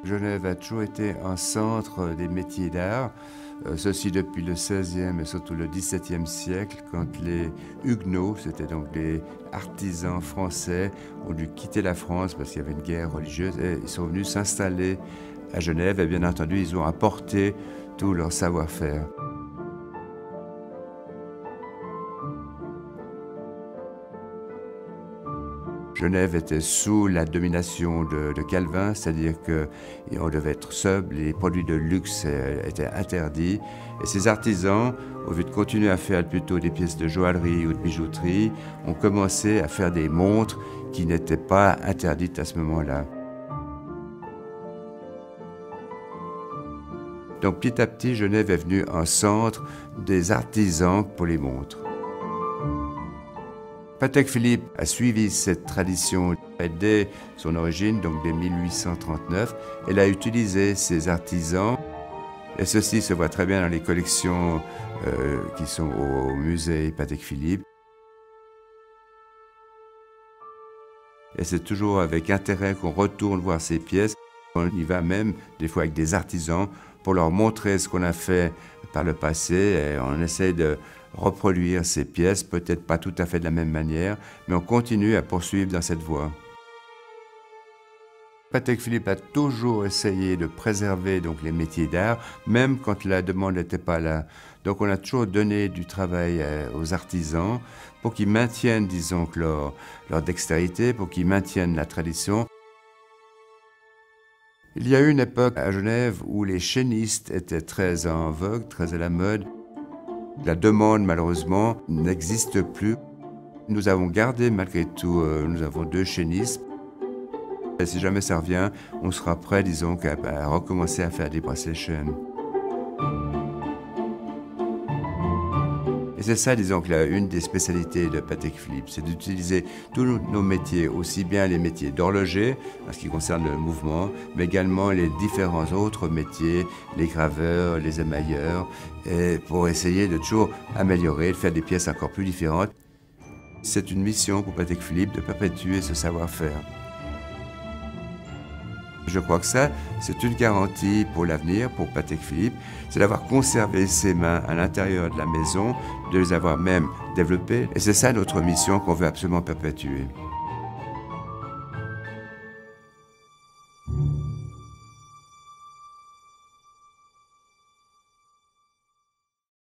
Genève a toujours été un centre des métiers d'art, ceci depuis le XVIe et surtout le XVIIe siècle, quand les Huguenots, c'était donc des artisans français, ont dû quitter la France parce qu'il y avait une guerre religieuse et ils sont venus s'installer à Genève et bien entendu ils ont apporté tout leur savoir-faire. Genève était sous la domination de Calvin, c'est-à-dire qu'on devait être sobre, les produits de luxe étaient interdits. Et ces artisans, au lieu de continuer à faire plutôt des pièces de joaillerie ou de bijouterie, ont commencé à faire des montres qui n'étaient pas interdites à ce moment-là. Donc petit à petit, Genève est venue un centre des artisans pour les montres. Patek Philippe a suivi cette tradition dès son origine, donc dès 1839. Elle a utilisé ces artisans, et ceci se voit très bien dans les collections qui sont au musée Patek Philippe. Et c'est toujours avec intérêt qu'on retourne voir ces pièces. On y va même des fois avec des artisans pour leur montrer ce qu'on a fait par le passé et on essaie de reproduire ces pièces, peut-être pas tout à fait de la même manière, mais on continue à poursuivre dans cette voie. Patek Philippe a toujours essayé de préserver donc les métiers d'art, même quand la demande n'était pas là. Donc on a toujours donné du travail aux artisans pour qu'ils maintiennent, disons, leur dextérité, pour qu'ils maintiennent la tradition. Il y a eu une époque à Genève où les chaînistes étaient très en vogue, très à la mode. La demande, malheureusement, n'existe plus. Nous avons gardé, malgré tout, nous avons 2 chaînistes. Et si jamais ça revient, on sera prêt, disons, à recommencer à faire des bracelets chaînes. Et c'est ça, disons, une des spécialités de Patek Philippe, c'est d'utiliser tous nos métiers, aussi bien les métiers d'horloger, en ce qui concerne le mouvement, mais également les différents autres métiers, les graveurs, les émailleurs, et pour essayer de toujours améliorer, de faire des pièces encore plus différentes. C'est une mission pour Patek Philippe de perpétuer ce savoir-faire. Je crois que ça, c'est une garantie pour l'avenir, pour Patek Philippe, c'est d'avoir conservé ses mains à l'intérieur de la maison, de les avoir même développées. Et c'est ça notre mission qu'on veut absolument perpétuer.